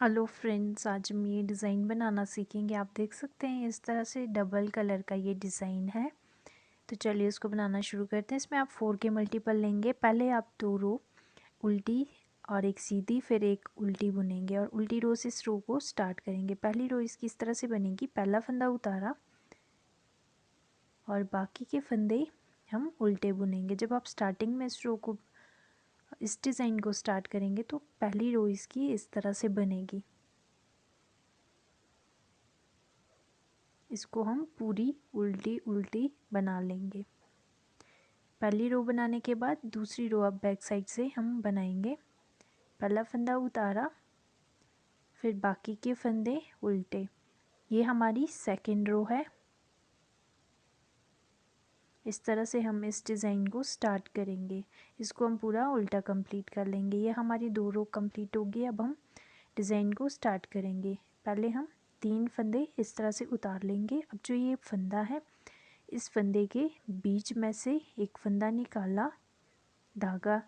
Hello friends, आज हम ये डिज़ाइन बनाना सीखेंगे। आप देख सकते हैं इस तरह से डबल कलर का ये डिज़ाइन है। तो चलिए इसको बनाना शुरू करते हैं। इसमें आप 4 के मल्टीपल लेंगे। पहले आप 2 रो उल्टी और एक सीधी, फिर एक उल्टी बुनेंगे और उल्टी रो से इस रो को स्टार्ट करेंगे। पहली रो इसकी इस तरह से बनेगी। पहला फंदा उतारा और बाकी के फंदे हम उल्टे बुनेंगे। जब आप स्टार्टिंग में इस डिज़ाइन को स्टार्ट करेंगे तो पहली रो इसकी इस तरह से बनेगी। इसको हम पूरी उल्टी उल्टी बना लेंगे। पहली रो बनाने के बाद दूसरी रो अब बैक साइड से हम बनाएंगे। पहला फंदा उतारा, फिर बाकी के फंदे उल्टे। ये हमारी सेकंड रो है। इस तरह से हम इस डिज़ाइन को स्टार्ट करेंगे। इसको हम पूरा उल्टा कंप्लीट कर लेंगे। ये हमारी 2 रो कंप्लीट होगी। अब हम डिज़ाइन को स्टार्ट करेंगे। पहले हम 3 फंदे इस तरह से उतार लेंगे। अब जो ये फंदा है, इस फंदे के बीच में से एक फंदा निकाला, धागा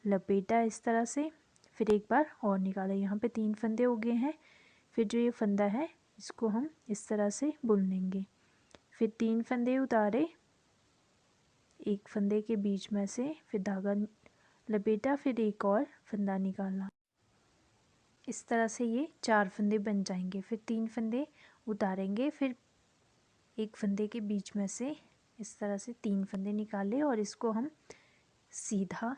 लपेटा इस तरह से, फिर एक बार और निकाला। यहाँ पे 3 फंदे हो गए हैं। फिर जो ये फंदा है इसको हम इस तरह से बुन लेंगे। फिर 3 फंदे उतारे, एक फंदे के बीच में से फिर धागा लपेटा, फिर एक और फंदा निकाला। इस तरह से ये 4 फंदे बन जाएंगे। फिर 3 फंदे उतारेंगे, फिर एक फंदे के बीच में से इस तरह से 3 फंदे निकाले और इसको हम सीधा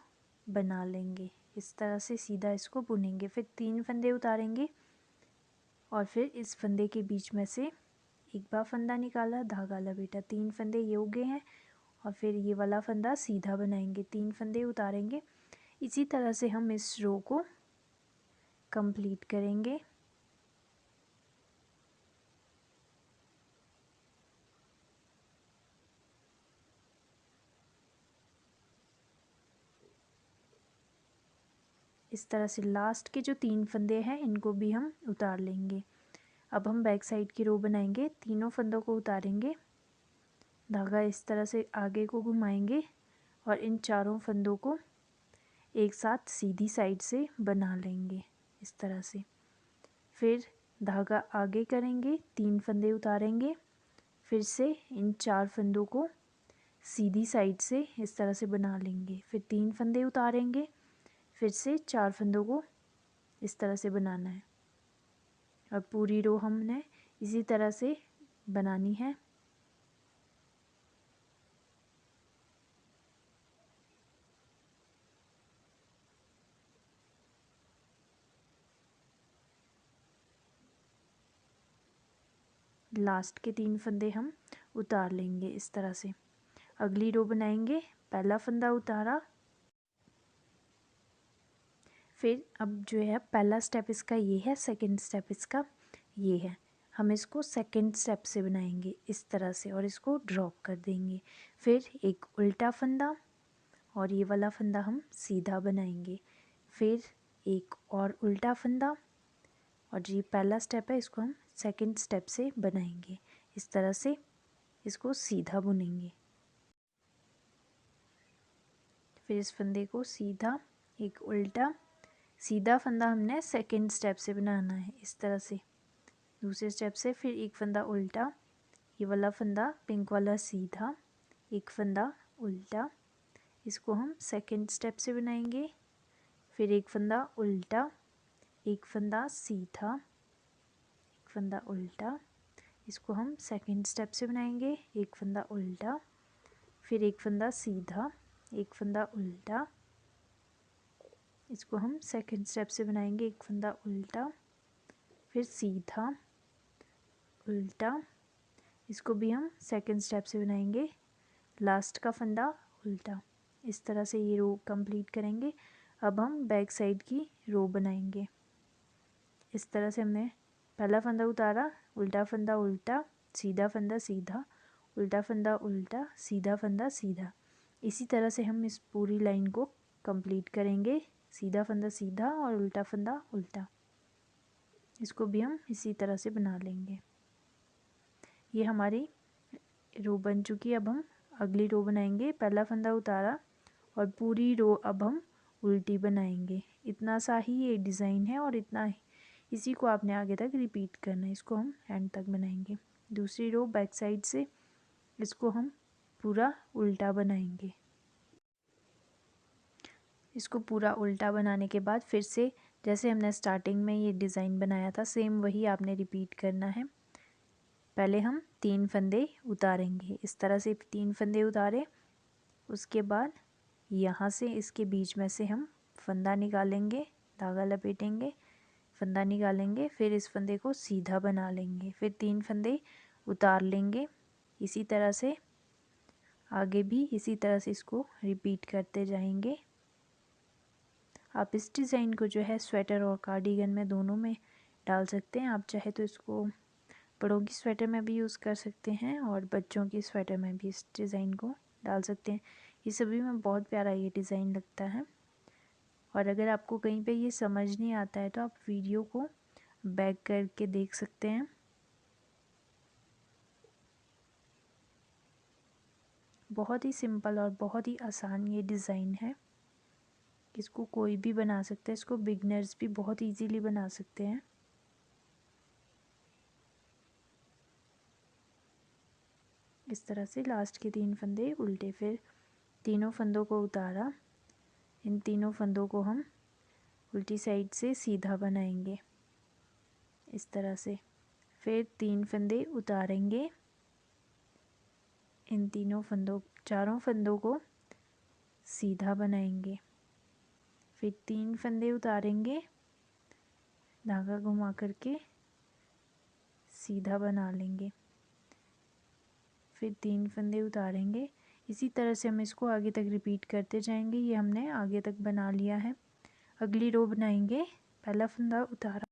बना लेंगे। इस तरह से सीधा इसको बुनेंगे। फिर 3 फंदे उतारेंगे और फिर इस फंदे के बीच में से एक बार फंदा निकाला, धागा लपेटा। 3 फंदे ये हो गए हैं और फिर ये वाला फंदा सीधा बनाएंगे। 3 फंदे उतारेंगे। इसी तरह से हम इस रो को कंप्लीट करेंगे। इस तरह से लास्ट के जो 3 फंदे हैं इनको भी हम उतार लेंगे। अब हम बैक साइड की रो बनाएंगे। तीनों फंदों को उतारेंगे, धागा इस तरह से आगे को घुमाएंगे और इन चारों फंदों को एक साथ सीधी साइड से बना लेंगे इस तरह से। फिर धागा आगे करेंगे, 3 फंदे उतारेंगे, फिर से इन 4 फंदों को सीधी साइड से इस तरह से बना लेंगे। फिर 3 फंदे उतारेंगे, फिर से 4 फंदों को इस तरह से बनाना है और पूरी रो हमने इसी तरह से बनानी है। लास्ट के 3 फंदे हम उतार लेंगे इस तरह से। अगली रो बनाएंगे। पहला फंदा उतारा, फिर अब जो है पहला स्टेप इसका ये है, सेकंड स्टेप इसका ये है। हम इसको सेकंड स्टेप से बनाएंगे इस तरह से और इसको ड्रॉप कर देंगे। फिर एक उल्टा फंदा और ये वाला फंदा हम सीधा बनाएंगे। फिर एक और उल्टा फंदा और ये पहला स्टेप है, इसको हम सेकंड स्टेप से बनाएंगे। इस तरह से इसको सीधा बुनेंगे। फिर इस फंदे को सीधा, एक उल्टा, सीधा फंदा हमने सेकंड स्टेप से बनाना है इस तरह से। दूसरे स्टेप से फिर एक फंदा उल्टा, ये वाला फंदा पिंक वाला सीधा, एक फंदा उल्टा, इसको हम सेकंड स्टेप से बनाएंगे। फिर एक फंदा उल्टा, एक फंदा सीधा, एक फंदा उल्टा, इसको हम सेकंड स्टेप से बनाएंगे। एक फंदा उल्टा, फिर एक फंदा सीधा, एक फंदा उल्टा, इसको हम सेकंड स्टेप से बनाएंगे। एक फंदा उल्टा, फिर सीधा, उल्टा, इसको भी हम सेकंड स्टेप से बनाएंगे। लास्ट का फंदा उल्टा। इस तरह से ये रो कंप्लीट करेंगे। अब हम बैक साइड की रो बनाएंगे। इस तरह से हमने पहला फंदा उतारा, उल्टा फंदा उल्टा, सीधा फंदा सीधा, उल्टा फंदा उल्टा, सीधा फंदा सीधा। इसी तरह से हम इस पूरी लाइन को कंप्लीट करेंगे। सीधा फंदा सीधा और उल्टा फंदा उल्टा, इसको भी हम इसी तरह से बना लेंगे। ये हमारी रो बन चुकी है। अब हम अगली रो बनाएंगे। पहला फंदा उतारा और पूरी रो अब हम उल्टी बनाएंगे। इतना सा ही ये डिज़ाइन है और इसी को आपने आगे तक रिपीट करना है। इसको हम एंड तक बनाएंगे। दूसरी रो बैक साइड से इसको हम पूरा उल्टा बनाएंगे। इसको पूरा उल्टा बनाने के बाद फिर से जैसे हमने स्टार्टिंग में ये डिज़ाइन बनाया था सेम वही आपने रिपीट करना है। पहले हम 3 फंदे उतारेंगे, इस तरह से 3 फंदे उतारे। उसके बाद यहाँ से इसके बीच में से हम फंदा निकालेंगे, धागा लपेटेंगे, फंदा निकालेंगे, फिर इस फंदे को सीधा बना लेंगे, फिर 3 फंदे उतार लेंगे। इसी तरह से आगे भी इसी तरह से इसको रिपीट करते जाएंगे। आप इस डिज़ाइन को जो है स्वेटर और कार्डिगन में दोनों में डाल सकते हैं। आप चाहे तो इसको बड़ों की स्वेटर में भी यूज़ कर सकते हैं और बच्चों की स्वेटर में भी इस डिज़ाइन को डाल सकते हैं। ये सभी में बहुत प्यारा ये डिज़ाइन लगता है। और अगर आपको कहीं पे ये समझ नहीं आता है तो आप वीडियो को बैक करके देख सकते हैं। बहुत ही सिंपल और बहुत ही आसान ये डिज़ाइन है। इसको कोई भी बना सकता है, इसको बिगनर्स भी बहुत इजीली बना सकते हैं। इस तरह से लास्ट के 3 फंदे उल्टे, फिर तीनों फंदों को उतारा। इन तीनों फंदों को हम उल्टी साइड से सीधा बनाएंगे इस तरह से। फिर 3 फंदे उतारेंगे, इन चारों फंदों को सीधा बनाएंगे। फिर 3 फंदे उतारेंगे, धागा घुमा करके सीधा बना लेंगे। फिर 3 फंदे उतारेंगे। इसी तरह से हम इसको आगे तक रिपीट करते जाएंगे। ये हमने आगे तक बना लिया है। अगली रो बनाएंगे। पहला फंदा उतारा,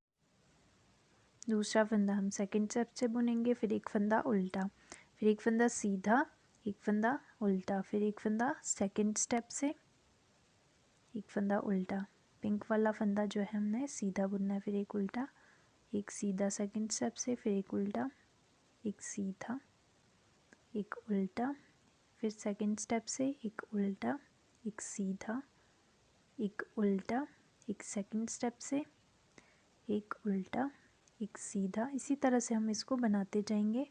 दूसरा फंदा हम सेकंड स्टेप से बुनेंगे, फिर एक फंदा उल्टा, फिर एक फंदा सीधा, एक फंदा उल्टा, फिर एक फंदा सेकंड स्टेप से, एक फंदा उल्टा। पिंक वाला फंदा जो है हमने सीधा बुनना है, फिर एक उल्टा, एक सीधा सेकंड स्टेप से, फिर एक उल्टा, एक सीधा, एक उल्टा, फिर सेकंड स्टेप से एक उल्टा, एक सीधा, एक उल्टा, एक सेकंड स्टेप से एक उल्टा, एक सीधा। इसी तरह से हम इसको बनाते जाएंगे।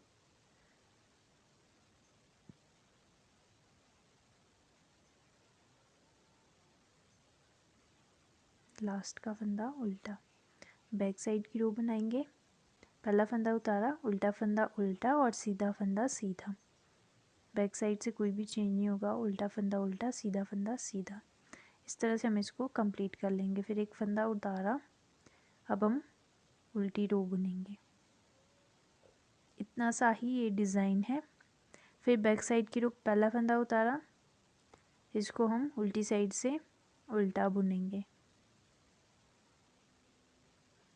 लास्ट का फंदा उल्टा। बैक साइड की रो बनाएंगे। पहला फंदा उतारा, उल्टा फंदा उल्टा और सीधा फंदा सीधा। बैक साइड से कोई भी चेंज नहीं होगा, उल्टा फंदा उल्टा, सीधा फंदा सीधा। इस तरह से हम इसको कंप्लीट कर लेंगे। फिर एक फंदा उतारा, अब हम उल्टी रो बुनेंगे। इतना सा ही ये डिज़ाइन है। फिर बैक साइड की रो, पहला फंदा उतारा, इसको हम उल्टी साइड से उल्टा बुनेंगे।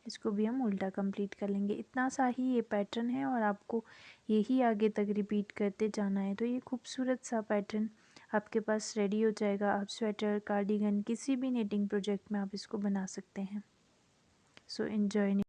इसको भी हम उल्टा कंप्लीट कर लेंगे। इतना सा ही ये पैटर्न है और आपको यही आगे तक रिपीट करते जाना है। तो ये खूबसूरत सा पैटर्न आपके पास रेडी हो जाएगा। आप स्वेटर, कार्डिगन, किसी भी निटिंग प्रोजेक्ट में आप इसको बना सकते हैं। So enjoy.